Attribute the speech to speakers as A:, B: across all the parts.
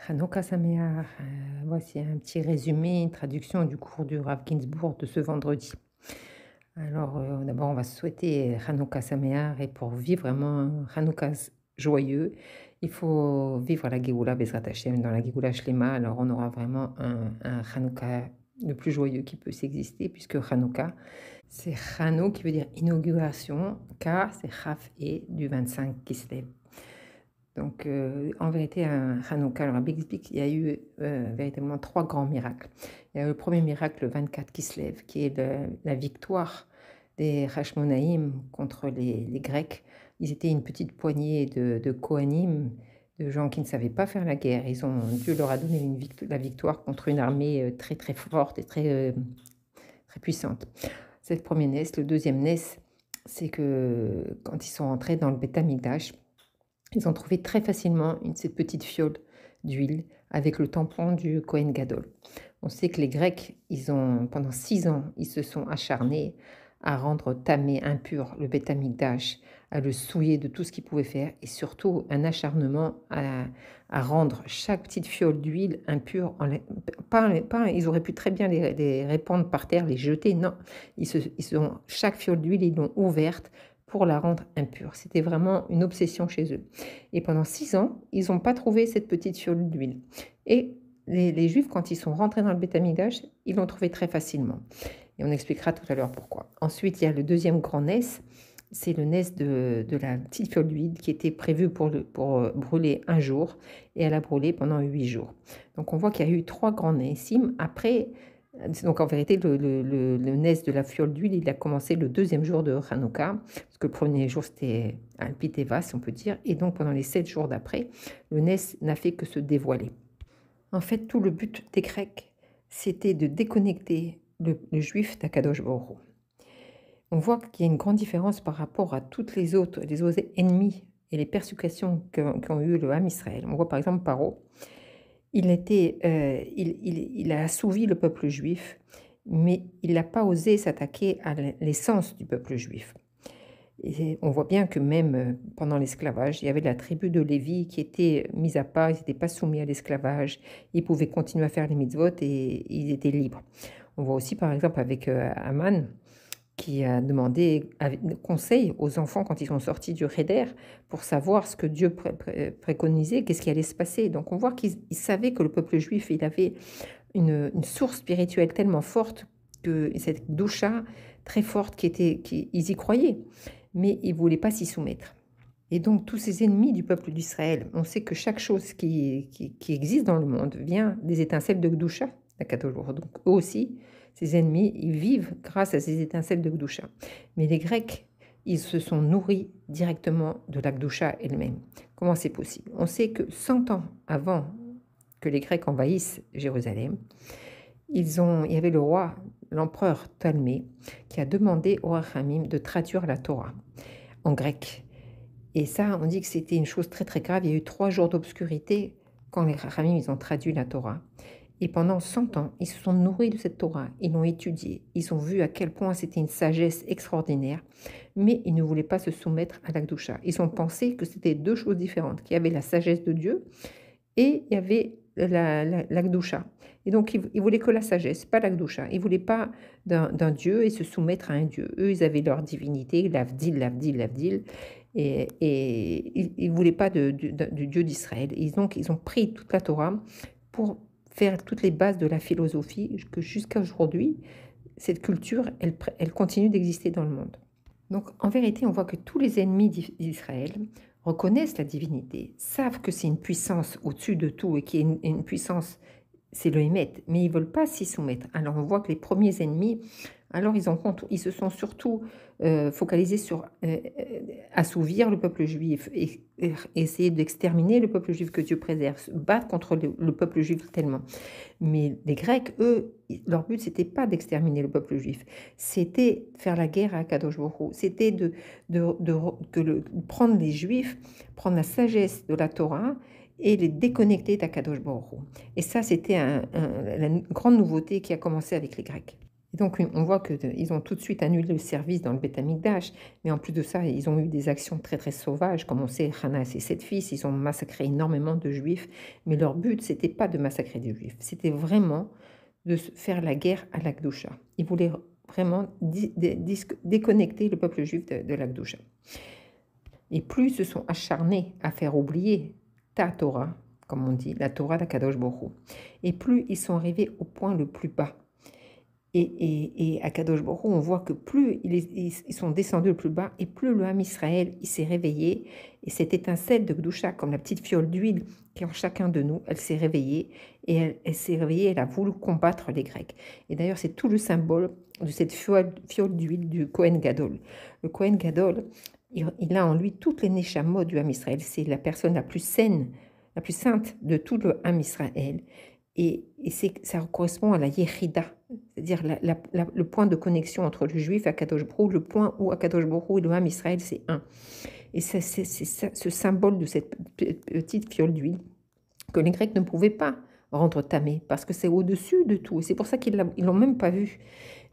A: Hanouka Sameach, voici un petit résumé, une traduction du cours du Rav Ginsburg de ce vendredi. Alors, d'abord, on va se souhaiter Hanouka Sameach et pour vivre vraiment un Hanouka joyeux, il faut vivre la Géoula Bezrat Hashem, dans la Géoula Shlema. Alors, on aura vraiment un Hanouka le plus joyeux qui peut s'exister, puisque Hanouka, c'est Hanou qui veut dire inauguration, Ka, c'est Chaf et du 25 Kislev. Donc, en vérité, un Hanouka, le Rabbi explique qu'il y a eu véritablement trois grands miracles. Il y a eu le premier miracle, le 24 Kislev, qui est la victoire des Hashmonaïm contre les Grecs. Ils étaient une petite poignée de Kohanim, de gens qui ne savaient pas faire la guerre. Dieu leur a donné la victoire contre une armée très très forte et très puissante. C'est le premier Nes. Le deuxième Nes, c'est que quand ils sont rentrés dans le Beth Amikdash, ils ont trouvé très facilement cette petite fiole d'huile avec le tampon du Kohen Gadol. On sait que les Grecs, pendant 6 ans, ils se sont acharnés à rendre tamé, impur le Beth Amikdash, à le souiller de tout ce qu'ils pouvaient faire, et surtout un acharnement à rendre chaque petite fiole d'huile impure. Ils auraient pu très bien les répandre par terre, les jeter. Non, chaque fiole d'huile, ils l'ont ouverte pour la rendre impure. C'était vraiment une obsession chez eux. Et pendant 6 ans, ils n'ont pas trouvé cette petite fiole d'huile. Et les Juifs, quand ils sont rentrés dans le Beth Amikdash, ils l'ont trouvé très facilement. Et on expliquera tout à l'heure pourquoi. Ensuite, il y a le deuxième grand Nes, c'est le Nes de la petite fiole d'huile qui était prévue pour brûler un jour, et elle a brûlé pendant 8 jours. Donc on voit qu'il y a eu 3 grands Nessim. Après, donc en vérité, le Nes de la fiole d'huile, il a commencé le deuxième jour de Hanouka, parce que le premier jour c'était Alpiteva, si on peut dire, et donc pendant les 7 jours d'après, le Nes n'a fait que se dévoiler. En fait, tout le but des Grecs, c'était de déconnecter le juif d'Akadosh Baruch Hu. On voit qu'il y a une grande différence par rapport à toutes les autres ennemis et les persécutions qu'ont eu le Ham Israël. On voit par exemple Paro, il a assouvi le peuple juif, mais il n'a pas osé s'attaquer à l'essence du peuple juif. Et on voit bien que même pendant l'esclavage, il y avait la tribu de Lévi qui était mise à part, ils n'étaient pas soumis à l'esclavage, ils pouvaient continuer à faire les mitzvot et ils étaient libres. On voit aussi par exemple avec Aman, qui a demandé conseil aux enfants quand ils sont sortis du Héder pour savoir ce que Dieu préconisait, qu'est-ce qui allait se passer. Donc on voit qu'ils savaient que le peuple juif, il avait une source spirituelle tellement forte, que cette doucha très forte, ils y croyaient, mais ils ne voulaient pas s'y soumettre. Et donc tous ces ennemis du peuple d'Israël, on sait que chaque chose qui existe dans le monde vient des étincelles de Gdoucha, donc eux aussi, ces ennemis, ils vivent grâce à ces étincelles de Gdoucha. Mais les Grecs, ils se sont nourris directement de la Gdoucha elle-même. Comment c'est possible? On sait que 100 ans avant que les Grecs envahissent Jérusalem, il y avait le roi, l'empereur Ptolémée, qui a demandé aux Rachamim de traduire la Torah en grec. Et ça, on dit que c'était une chose très très grave. Il y a eu 3 jours d'obscurité quand les Rachamim, ils ont traduit la Torah. Et pendant 100 ans, ils se sont nourris de cette Torah, ils l'ont étudiée, ils ont vu à quel point c'était une sagesse extraordinaire, mais ils ne voulaient pas se soumettre à la Gdoucha. Ils ont pensé que c'était 2 choses différentes, qu'il y avait la sagesse de Dieu et il y avait la Gdoucha. Et donc, ils voulaient que la sagesse, pas la Gdoucha. Ils ne voulaient pas d'un Dieu et se soumettre à un Dieu. Eux, ils avaient leur divinité, l'Avdil, l'Avdil, l'Avdil, et ils ne voulaient pas du Dieu d'Israël. Et donc, ils ont pris toute la Torah pour faire toutes les bases de la philosophie, que jusqu'à aujourd'hui, cette culture, elle continue d'exister dans le monde. Donc, en vérité, on voit que tous les ennemis d'Israël reconnaissent la divinité, savent que c'est une puissance au-dessus de tout et qu'il y a une puissance, c'est le Hémet, mais ils ne veulent pas s'y soumettre. Alors, on voit que les premiers ennemis, alors ils se sont surtout focalisés sur assouvir le peuple juif et essayer d'exterminer le peuple juif, que Dieu préserve, se battre contre le peuple juif tellement. Mais les Grecs, eux, leur but, c'était pas d'exterminer le peuple juif, c'était faire la guerre à Kadosh Baruch Hu, c'était prendre les Juifs, prendre la sagesse de la Torah et les déconnecter d'Akadosh Baruch Hu. Et ça, c'était la grande nouveauté qui a commencé avec les Grecs. Et donc, on voit qu'ils ont tout de suite annulé le service dans le Beth Amikdash, mais en plus de ça, ils ont eu des actions très très sauvages. Comme on sait, Hana et ses 7 fils, ils ont massacré énormément de Juifs, mais leur but, c'était pas de massacrer des Juifs, c'était vraiment de faire la guerre à l'Akdoucha. Ils voulaient vraiment déconnecter le peuple juif de l'Akdoucha. Et plus ils se sont acharnés à faire oublier ta Torah, comme on dit, la Torah d'Akadosh Baruch Hu, et plus ils sont arrivés au point le plus bas. Et à Kadosh Baruch Hu, on voit que plus ils sont descendus le plus bas, et plus le Ham Israël il s'est réveillé, et cette étincelle de Gdusha, comme la petite fiole d'huile qui est en chacun de nous, elle s'est réveillée, et elle s'est réveillée, elle a voulu combattre les Grecs. Et d'ailleurs, c'est tout le symbole de cette fiole d'huile du Kohen Gadol. Le Kohen Gadol, il a en lui toutes les Neshamot du Ham Israël, c'est la personne la plus saine, la plus sainte de tout le Ham Israël. Et ça correspond à la Yechida, c'est-à-dire le point de connexion entre le juif et Akadosh Baruch Hu, le point où Akadosh Baruch Hu et le Ham Israël, c'est un. Et c'est ce symbole de cette petite fiole d'huile que les Grecs ne pouvaient pas rendre tamé, parce que c'est au-dessus de tout. Et c'est pour ça qu'ils ne l'ont même pas vu.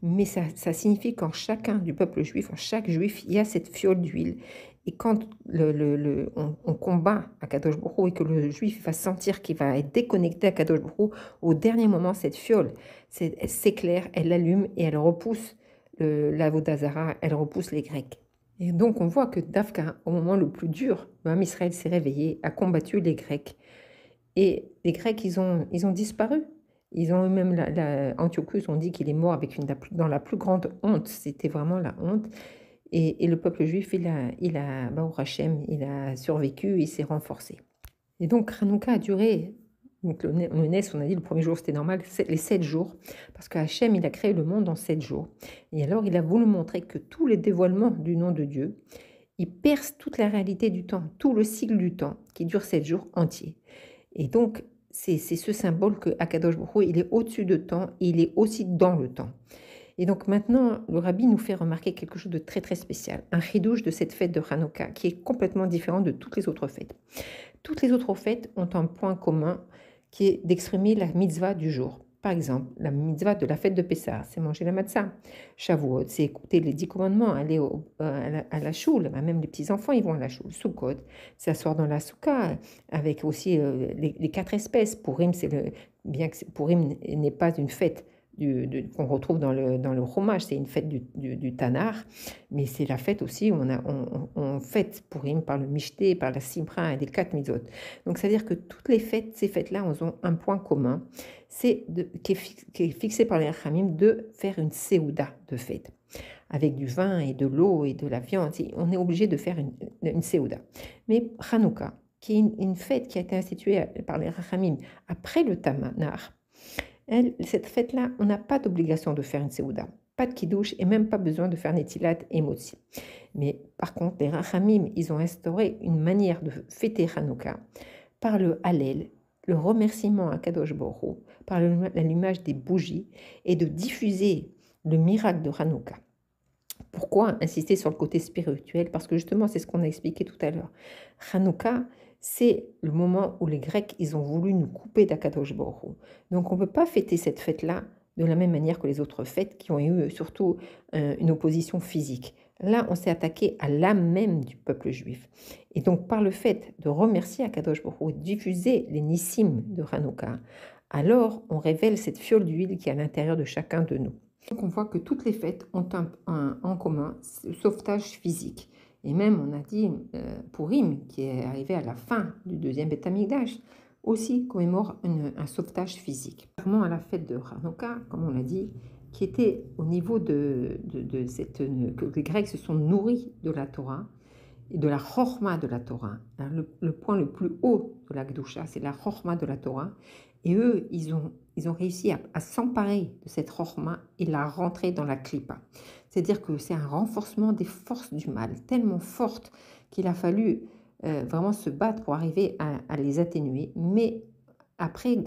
A: Mais ça signifie qu'en chacun du peuple juif, en chaque juif, il y a cette fiole d'huile. Et quand on combat à Kadosh Baruch Hu et que le juif va sentir qu'il va être déconnecté à Kadosh Baruch Hu, au dernier moment, cette fiole, elle s'éclaire, elle l'allume et elle repousse l'Avodazara, elle repousse les Grecs. Et donc on voit que Dafka, au moment le plus dur, le Ham Israël s'est réveillé, a combattu les Grecs. Et les Grecs, ils ont disparu. Ils ont même, Antiochus, on dit qu'il est mort avec dans la plus grande honte. C'était vraiment la honte. Et le peuple juif, Baruch Hashem, il a survécu, il s'est renforcé. Et donc, Hanouka a duré, donc le Nes, on a dit le premier jour, c'était normal, les 7 jours, parce que Hashem, il a créé le monde en 7 jours. Et alors, il a voulu montrer que tous les dévoilements du nom de Dieu, ils percent toute la réalité du temps, tout le cycle du temps, qui dure 7 jours entiers. Et donc, c'est ce symbole que Akadosh Baruch Hu, il est au-dessus de temps et il est aussi dans le temps. Et donc maintenant, le rabbi nous fait remarquer quelque chose de très très spécial, un chidouche de cette fête de Hanouka qui est complètement différent de toutes les autres fêtes. Toutes les autres fêtes ont un point commun qui est d'exprimer la mitzvah du jour. Par exemple, la mitzvah de la fête de Pessah, c'est manger la matzah. Shavuot, c'est écouter les 10 commandements, aller à la choule, même les petits-enfants, ils vont à la choule. Sukkot, c'est s'asseoir dans la soukha, avec aussi les 4 espèces. Purim, bien que Purim n'est pas une fête qu'on retrouve dans le Chumash, c'est une fête du Tanar, mais c'est la fête aussi où on fête Purim par le Mishté, par la Simra et les 4 mitzvot. Donc c'est-à-dire que toutes les fêtes, ces fêtes-là, elles ont un point commun, qui est fixé par les Rachamim, de faire une séouda de fête, avec du vin et de l'eau et de la viande. On est obligé de faire une séouda. Mais Hanouka, qui est une fête qui a été instituée par les Rachamim après le Tanar, cette fête-là, on n'a pas d'obligation de faire une séouda, pas de kidouche et même pas besoin de faire netilat et motzi. Mais par contre, les Rachamim, ils ont instauré une manière de fêter Hanouka par le Hallel, le remerciement à Kadosh Baruch Hu, par l'allumage des bougies et de diffuser le miracle de Hanouka. Pourquoi insister sur le côté spirituel? Parce que justement, c'est ce qu'on a expliqué tout à l'heure. Hanouka, c'est le moment où les Grecs, ils ont voulu nous couper d'Akadosh Baruch Hu. Donc on ne peut pas fêter cette fête-là de la même manière que les autres fêtes qui ont eu surtout une opposition physique. Là, on s'est attaqué à l'âme même du peuple juif. Et donc par le fait de remercier Akadosh Baruch Hu, diffuser les nissim de Hanouka, alors on révèle cette fiole d'huile qui est à l'intérieur de chacun de nous. Donc on voit que toutes les fêtes ont en commun ce sauvetage physique. Et même, on a dit, Purim, qui est arrivé à la fin du deuxième Beth Amikdash, aussi commémore un sauvetage physique. Contrairement à la fête de Hanouka, comme on l'a dit, qui était au niveau que les Grecs se sont nourris de la Torah et de la chorma de la Torah. Le point le plus haut de la Gdusha, c'est la chorma de la Torah. Et eux, ils ont réussi à s'emparer de cette chorma et la rentrer dans la klipa. C'est-à-dire que c'est un renforcement des forces du mal, tellement forte qu'il a fallu vraiment se battre pour arriver à les atténuer. Mais après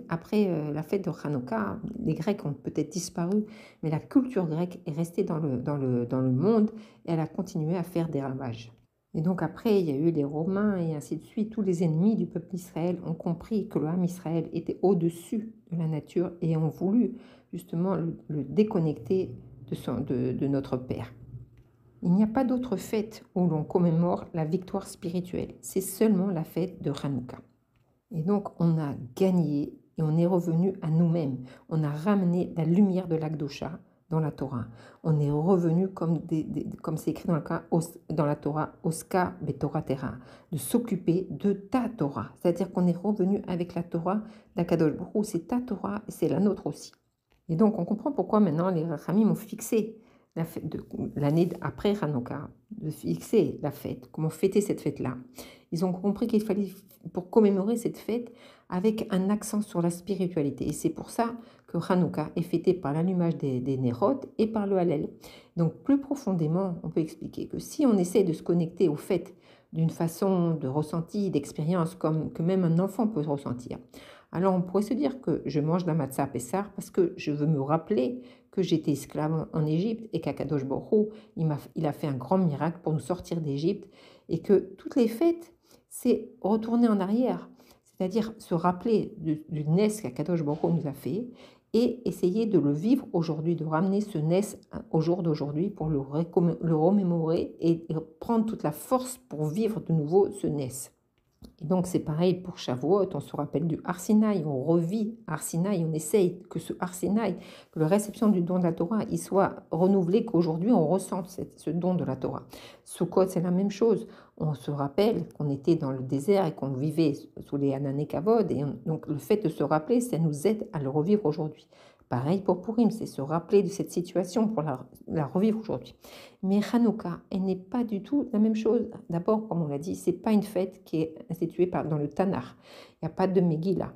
A: la fête de Hanouka, les Grecs ont peut-être disparu, mais la culture grecque est restée dans le monde et elle a continué à faire des ravages. Et donc après, il y a eu les Romains et ainsi de suite. Tous les ennemis du peuple d'Israël ont compris que le Ham Israël était au-dessus de la nature et ont voulu justement le déconnecter de notre Père. Il n'y a pas d'autre fête où l'on commémore la victoire spirituelle. C'est seulement la fête de Hanouka. Et donc on a gagné et on est revenu à nous-mêmes. On a ramené la lumière de l'Akdosha dans la Torah. On est revenu comme c'est écrit dans la Torah, Oska beTorah Tera, de s'occuper de ta Torah. C'est-à-dire qu'on est revenu avec la Torah d'Akadosh Baruch Hu, c'est ta Torah et c'est la nôtre aussi. Et donc on comprend pourquoi maintenant les Rachamim ont fixé l'année après Hanouka, de fixer la fête, comment fêter cette fête-là. Ils ont compris qu'il fallait, pour commémorer cette fête, avec un accent sur la spiritualité. Et c'est pour ça que Hanouka est fêté par l'allumage des Nérot et par le Hallel. Donc plus profondément, on peut expliquer que si on essaie de se connecter aux fêtes d'une façon de ressenti, d'expérience, comme que même un enfant peut ressentir, alors on pourrait se dire que je mange la matzah à Pessah parce que je veux me rappeler que j'étais esclave en Égypte et qu'Akadosh Baruch Hu, il a fait un grand miracle pour nous sortir d'Égypte et que toutes les fêtes, c'est retourner en arrière, c'est-à-dire se rappeler du Nes qu'Akadosh Baruch Hu nous a fait et essayer de le vivre aujourd'hui, de ramener ce Nes au jour d'aujourd'hui pour le remémorer et prendre toute la force pour vivre de nouveau ce Nes. Et donc c'est pareil pour Shavuot, on se rappelle du Har Sinaï, on revit Har Sinaï, on essaye que ce Har Sinaï, que la réception du don de la Torah, il soit renouvelé, qu'aujourd'hui on ressente ce don de la Torah. Sukkot, c'est la même chose, on se rappelle qu'on était dans le désert et qu'on vivait sous les Anané Kavod, et donc le fait de se rappeler, ça nous aide à le revivre aujourd'hui. Pareil pour Purim, c'est se rappeler de cette situation pour la revivre aujourd'hui. Mais Hanouka, elle n'est pas du tout la même chose. D'abord, comme on l'a dit, ce n'est pas une fête qui est instituée dans le Tanakh. Il n'y a pas de Megillah.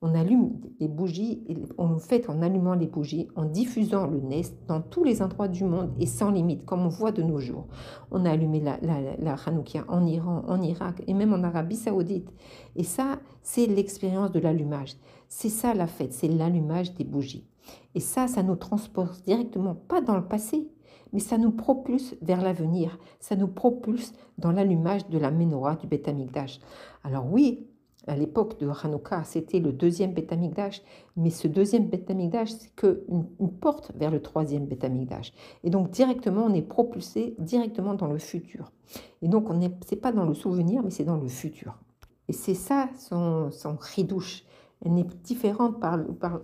A: On allume les bougies, on le fait en allumant les bougies, en diffusant le Nes dans tous les endroits du monde et sans limite, comme on voit de nos jours. On a allumé la Hanouka en Iran, en Irak et même en Arabie Saoudite. Et ça, c'est l'expérience de l'allumage. C'est ça la fête, c'est l'allumage des bougies. Et ça nous transporte directement, pas dans le passé, mais ça nous propulse vers l'avenir. Ça nous propulse dans l'allumage de la Menorah du Beth Amikdash. Alors oui, à l'époque de Hanouka, c'était le deuxième Beth Amikdash, mais ce deuxième Beth Amikdash, c'est qu'une porte vers le troisième Beth Amikdash. Et donc directement, on est propulsé directement dans le futur. Et donc, c'est pas dans le souvenir, mais c'est dans le futur. Et c'est ça son chidouche. Elle n'est différente,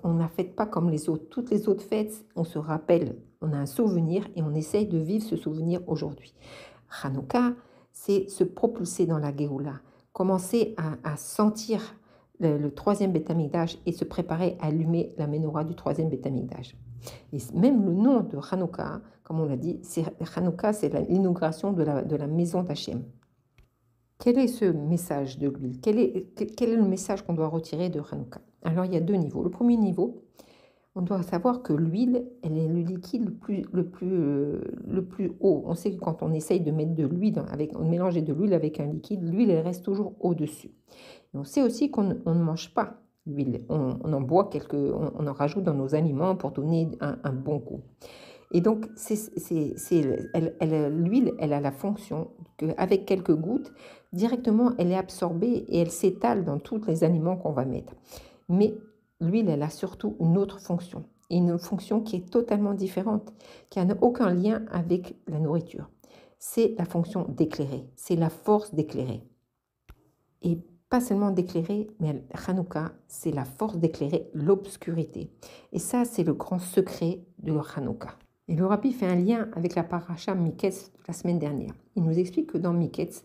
A: on ne la fête pas comme les autres. Toutes les autres fêtes, on se rappelle, on a un souvenir et on essaye de vivre ce souvenir aujourd'hui. Hanouka, c'est se propulser dans la Géoula, commencer à sentir le troisième Beth Amikdash et se préparer à allumer la Menorah du troisième Beth Amikdash. Et même le nom de Hanouka, comme on l'a dit, Hanouka, c'est l'inauguration de la maison d'Hachem. Quel est ce message de l'huile? Quel est le message qu'on doit retirer de Hanouka? Alors, il y a deux niveaux. Le premier niveau, on doit savoir que l'huile, elle est le liquide le plus haut. On sait que quand on essaye de mettre de l'huile, on mélange de l'huile avec un liquide, l'huile, elle reste toujours au-dessus. Et on sait aussi qu'on ne mange pas l'huile. On en boit on en rajoute dans nos aliments pour donner un bon goût. Et donc, l'huile, elle a la fonction qu'avec quelques gouttes, directement, elle est absorbée et elle s'étale dans tous les aliments qu'on va mettre. Mais l'huile, elle a surtout une autre fonction, et une fonction qui est totalement différente, qui n'a aucun lien avec la nourriture. C'est la fonction d'éclairer, c'est la force d'éclairer. Et pas seulement d'éclairer, mais Hanouka, c'est la force d'éclairer l'obscurité. Et ça, c'est le grand secret de Hanouka. Et le Rabbi fait un lien avec la paracha Miketz la semaine dernière. Il nous explique que dans Miketz,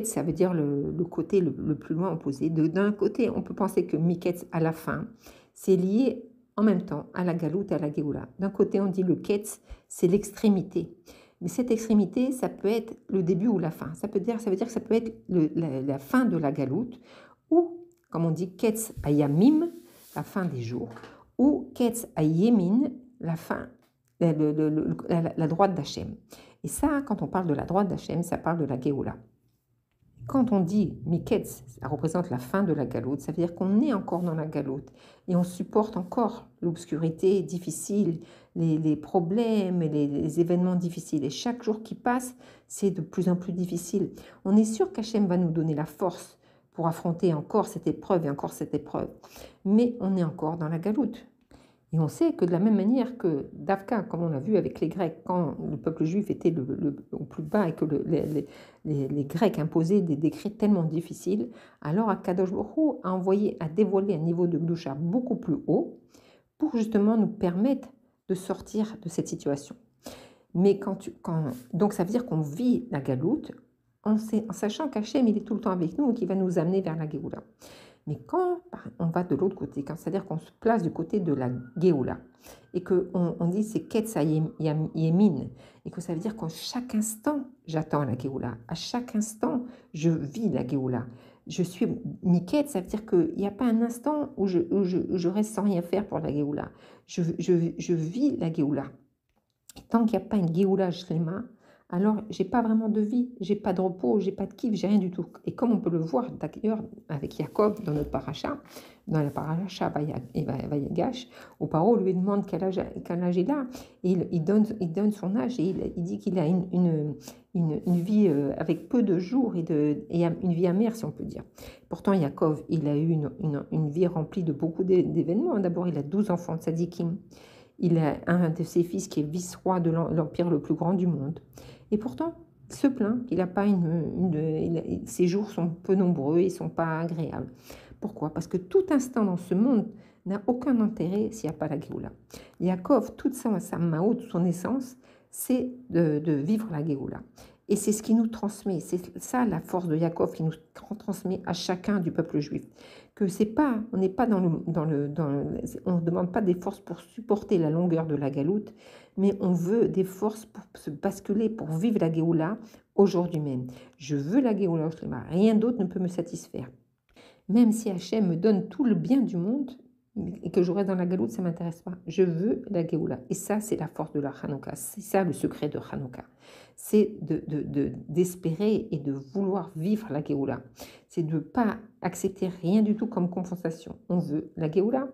A: ça veut dire le côté le plus loin opposé. D'un côté, on peut penser que Miketz, à la fin, c'est lié en même temps à la Galoute et à la Géoula. D'un côté, on dit le Ketz, c'est l'extrémité. Mais cette extrémité, ça peut être le début ou la fin. Ça veut dire que ça peut être la fin de la Galoute, ou, comme on dit, Ketz Ayamim, la fin des jours, ou Ketz Ayemin, la fin, la droite d'Hachem. Et ça, quand on parle de la droite d'Hachem, ça parle de la Géoula. Quand on dit Miketz, ça représente la fin de la galoute, ça veut dire qu'on est encore dans la galoute et on supporte encore l'obscurité difficile, les problèmes et les événements difficiles. Et chaque jour qui passe, c'est de plus en plus difficile. On est sûr qu'Hachem va nous donner la force pour affronter encore cette épreuve et encore cette épreuve. Mais on est encore dans la galoute. Et on sait que de la même manière que Davka, comme on l'a vu avec les Grecs, quand le peuple juif était au plus bas et que les Grecs imposaient des décrets tellement difficiles, alors Akadosh Baruch Hu a envoyé, a dévoilé un niveau de Gdusha beaucoup plus haut pour justement nous permettre de sortir de cette situation. Mais donc ça veut dire qu'on vit la galoute en sachant qu'Hachem il est tout le temps avec nous et qu'il va nous amener vers la Géoula. Mais quand on va de l'autre côté, c'est-à-dire qu'on se place du côté de la Géoula, et qu'on dit c'est Ketsa Yemin, et que ça veut dire qu'à chaque instant, j'attends la Géoula, à chaque instant, je vis la Géoula. Je suis Miket, ça veut dire qu'il n'y a pas un instant où je reste sans rien faire pour la Géoula. Je vis la Géoula. Et tant qu'il n'y a pas une Géoula Shlema, alors j'ai pas vraiment de vie, j'ai pas de repos, j'ai pas de kiff, j'ai rien du tout. Et comme on peut le voir d'ailleurs avec Yaakov dans notre paracha, dans la paracha Vayagash, où Paro lui demande quel âge il a, et il donne son âge et il dit qu'il a une vie avec peu de jours et une vie amère si on peut dire. Pourtant Yaakov, il a eu une vie remplie de beaucoup d'événements. D'abord il a 12 enfants de tzadikim. Il a un de ses fils qui est vice-roi de l'empire le plus grand du monde. Et pourtant, il se plaint qu'il n'a pas ses jours sont peu nombreux et ne sont pas agréables. Pourquoi? Parce que tout instant dans ce monde n'a aucun intérêt s'il n'y a pas la Géoula. Yaakov, toute sa maot, toute son essence, c'est de vivre la Géoula. Et c'est ce qui nous transmet, c'est ça la force de Yaakov qui nous transmet à chacun du peuple juif. Que c'est pas, on n'est pas on ne demande pas des forces pour supporter la longueur de la galoute, mais on veut des forces pour se basculer, pour vivre la Géoula aujourd'hui même. Je veux la Géoula, rien d'autre ne peut me satisfaire. Même si Hachem me donne tout le bien du monde, et que je reste dans la galoute, ça ne m'intéresse pas. Je veux la Géoula. Et ça, c'est la force de la Hanouka. C'est ça le secret de Hanouka. C'est d'espérer et de vouloir vivre la Géoula. C'est de ne pas accepter rien du tout comme compensation. On veut la Géoula.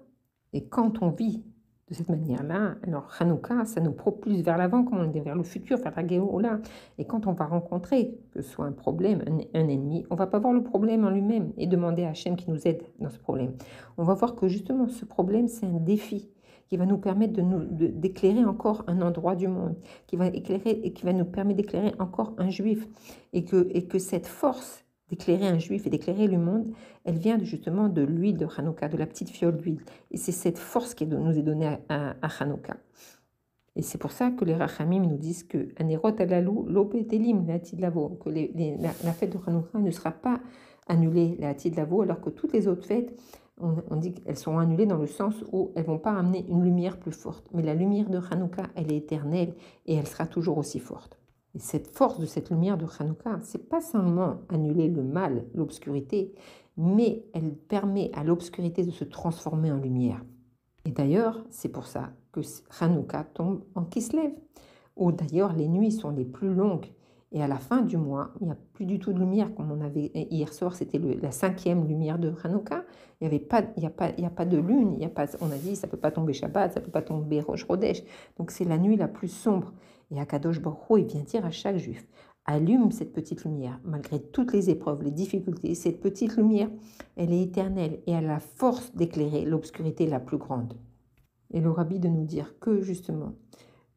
A: Et quand on vit de cette manière-là, alors Hanouka, ça nous propulse vers l'avant, comme on dit, vers le futur, vers la Géoula. Et quand on va rencontrer, que ce soit un problème, un ennemi, on ne va pas voir le problème en lui-même et demander à Hachem qui nous aide dans ce problème. On va voir que justement ce problème, c'est un défi qui va nous permettre d'éclairer encore un endroit du monde, qui va nous permettre d'éclairer encore un juif. Et que cette force d'éclairer un juif et d'éclairer le monde, elle vient justement de l'huile de Hanouka, de la petite fiole d'huile. Et c'est cette force qui nous est donnée à Hanouka. Et c'est pour ça que les Rachamim nous disent que Anerot alalou lopetelim la lavo, que la fête de Hanouka ne sera pas annulée la lavo, alors que toutes les autres fêtes, on dit qu'elles sont annulées dans le sens où elles ne vont pas amener une lumière plus forte. Mais la lumière de Hanouka, elle est éternelle et elle sera toujours aussi forte. Et cette force de cette lumière de Hanouka, c'est pas seulement annuler le mal, l'obscurité, mais elle permet à l'obscurité de se transformer en lumière. Et d'ailleurs, c'est pour ça que Hanouka tombe en Kislev, où d'ailleurs les nuits sont les plus longues. Et à la fin du mois, il n'y a plus du tout de lumière, comme on avait hier soir, c'était la 5e lumière de Hanouka. Il n'y a pas de lune, on a dit ça ne peut pas tomber Shabbat, ça ne peut pas tomber Rosh Chodesh. Donc c'est la nuit la plus sombre. Et Akadosh Baruch Hu, il vient dire à chaque juif, allume cette petite lumière, malgré toutes les épreuves, les difficultés. Cette petite lumière, elle est éternelle et elle a la force d'éclairer l'obscurité la plus grande. Et le rabbi de nous dire que justement,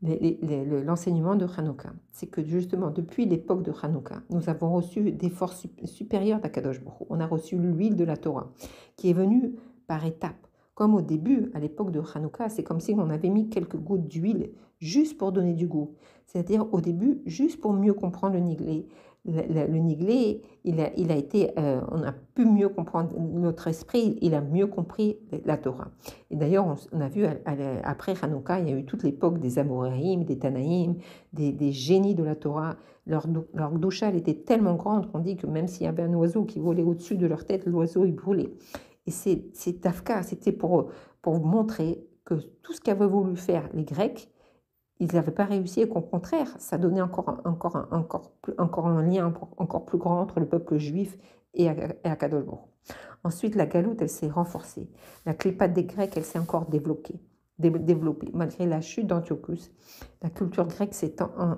A: l'enseignement de Hanouka, c'est que justement, depuis l'époque de Hanouka, nous avons reçu des forces supérieures d'Akadosh Baruch Hu. On a reçu l'huile de la Torah, qui est venue par étapes. Comme au début, à l'époque de Hanouka, c'est comme si on avait mis quelques gouttes d'huile juste pour donner du goût. C'est-à-dire au début, juste pour mieux comprendre le niglé. Le niglé, il a été, on a pu mieux comprendre notre esprit, il a mieux compris la Torah. Et d'ailleurs, on a vu après Hanouka, il y a eu toute l'époque des Amoraïm, des Tanaïm, des génies de la Torah. Leur gdoucha, elle était tellement grande qu'on dit que même s'il y avait un oiseau qui volait au-dessus de leur tête, l'oiseau il brûlait. Et c'est Tafka, c'était pour montrer que tout ce qu'avaient voulu faire les Grecs, ils n'avaient pas réussi et qu'au contraire, ça donnait encore un lien encore plus grand entre le peuple juif et Akadosh Baruch Hu. Ensuite, la galoute, elle s'est renforcée. La clépate des Grecs, elle s'est encore développée. Malgré la chute d'Antiochus, la culture grecque s'est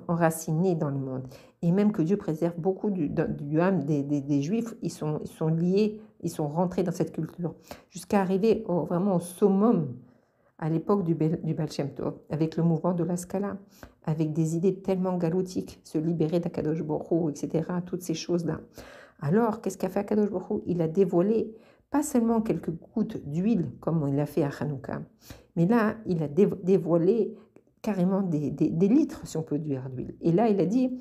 A: enracinée dans le monde. Et même que Dieu préserve beaucoup du âme des Juifs, ils sont liés, ils sont rentrés dans cette culture, jusqu'à arriver vraiment au summum à l'époque du Baal Shem Tov, avec le mouvement de la Scala, avec des idées tellement galoutiques, se libérer d'Akadosh Baruch Hu, etc., toutes ces choses-là. Alors, qu'est-ce qu'a fait Akadosh Baruch Hu? Il a dévoilé pas seulement quelques gouttes d'huile, comme il l'a fait à Hanouka, mais là, il a dévoilé carrément des litres, si on peut dire, d'huile. Et là, il a dit,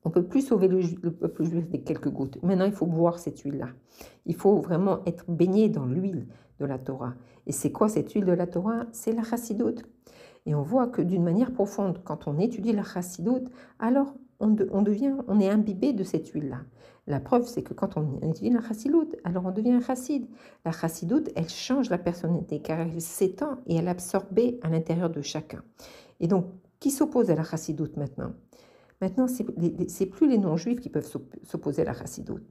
A: on ne peut plus sauver le peuple juif des quelques gouttes. Maintenant, il faut boire cette huile-là. Il faut vraiment être baigné dans l'huile de la Torah. Et c'est quoi cette huile de la Torah? C'est la chassidoute. Et on voit que d'une manière profonde, quand on étudie la chassidoute, alors on est imbibé de cette huile-là. La preuve, c'est que quand on étudie la chassidoute, alors on devient un chassid. La chassidoute, elle change la personnalité, car elle s'étend et elle est absorbée à l'intérieur de chacun. Et donc, qui s'oppose à la chassidoute maintenant? Maintenant, c'est plus les non-juifs qui peuvent s'opposer à la chassidoute.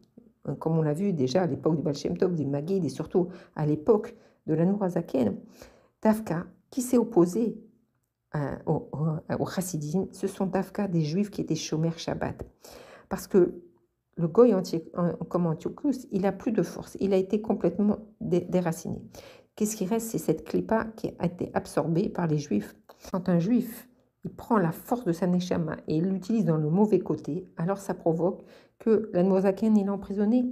A: Comme on l'a vu déjà à l'époque du Baal Shem Tov, du Maguid, et surtout à l'époque de l'Admour HaZaken, Tafka, qui s'est opposé au chassidisme, ce sont Tafka des juifs qui étaient chômeurs Shabbat. Parce que le goy comme Antiochus, il n'a plus de force, il a été complètement déraciné. Qu'est-ce qui reste? C'est cette clipa qui a été absorbée par les juifs. Quand un juif il prend la force de sa neshama et il l'utilise dans le mauvais côté, alors ça provoque que l'Admour HaZaken il est emprisonné.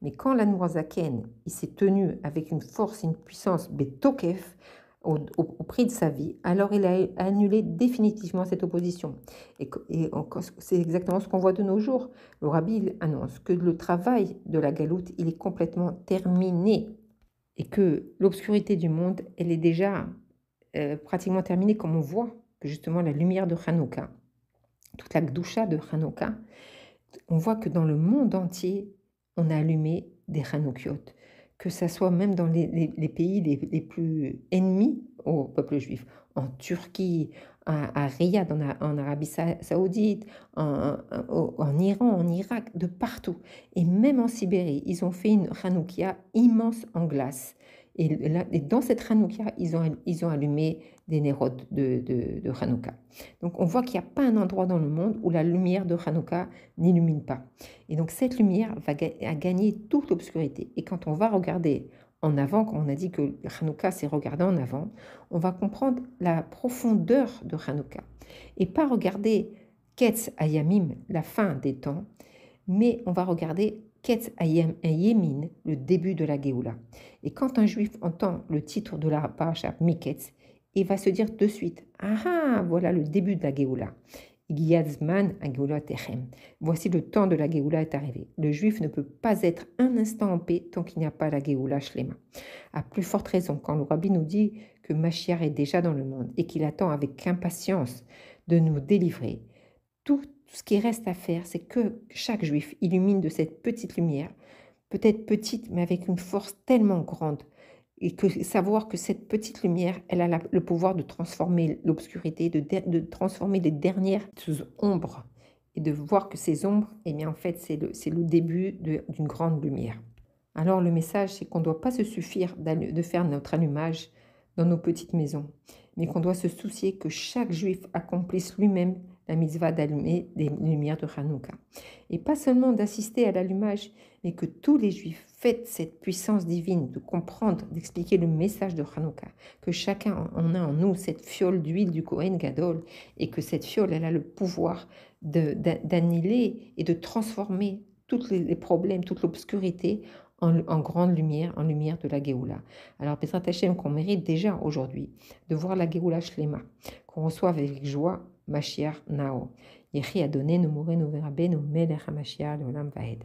A: Mais quand l'Admour HaZaken il s'est tenu avec une force, une puissance betokef au prix de sa vie, alors il a annulé définitivement cette opposition. Et c'est exactement ce qu'on voit de nos jours. Le Rabbi il annonce que le travail de la galoute il est complètement terminé et que l'obscurité du monde elle est déjà pratiquement terminée, comme on voit que justement la lumière de Hanouka, toute la gdoucha de Hanouka, on voit que dans le monde entier, on a allumé des Hanoukiot, que ça soit même dans les pays les plus ennemis au peuple juif, en Turquie, à Riyad, en Arabie Saoudite, en Iran, en Irak, de partout. Et même en Sibérie, ils ont fait une Hanoukia immense en glace. Et dans cette Hanoukia, ils ont allumé des nérodes de Hanouka. Donc on voit qu'il n'y a pas un endroit dans le monde où la lumière de Hanouka n'illumine pas. Et donc cette lumière va gagner toute l'obscurité. Et quand on va regarder en avant, comme on a dit que Hanouka c'est regarder en avant, on va comprendre la profondeur de Hanouka. Et pas regarder Ketz Ayamim, la fin des temps, mais on va regarder Ketz Yemin, le début de la Géoula. Et quand un juif entend le titre de la paracha Miketz, il va se dire de suite, ah, voilà le début de la Géoula. Giyazman a Géoula Techem. Voici le temps de la Géoula est arrivé. Le juif ne peut pas être un instant en paix tant qu'il n'y a pas la Géoula Shlema. À plus forte raison, quand le Rabbi nous dit que Mashiach est déjà dans le monde et qu'il attend avec impatience de nous délivrer, tout ce qui reste à faire, c'est que chaque juif illumine de cette petite lumière, peut-être petite, mais avec une force tellement grande, et que savoir que cette petite lumière, elle a le pouvoir de transformer l'obscurité, de transformer les dernières ombres, et de voir que ces ombres, eh bien, en fait, c'est le début d'une grande lumière. Alors le message, c'est qu'on ne doit pas se suffire de faire notre allumage dans nos petites maisons, mais qu'on doit se soucier que chaque juif accomplisse lui-même la mitzvah d'allumer des lumières de Hanouka. Et pas seulement d'assister à l'allumage, mais que tous les juifs fêtent cette puissance divine de comprendre, d'expliquer le message de Hanouka, que chacun en a en nous cette fiole d'huile du Kohen Gadol, et que cette fiole, elle a le pouvoir d'annihiler et de transformer tous les problèmes, toute l'obscurité en grande lumière, en lumière de la Géoula. Alors, Bezrat Hashem, qu'on mérite déjà aujourd'hui de voir la Géoula Shlema, qu'on reçoive avec joie Mashiach Nao. Yechi Adonai, nous mourrez, nous verra, nous melech HaMashiach, l'olam vaed.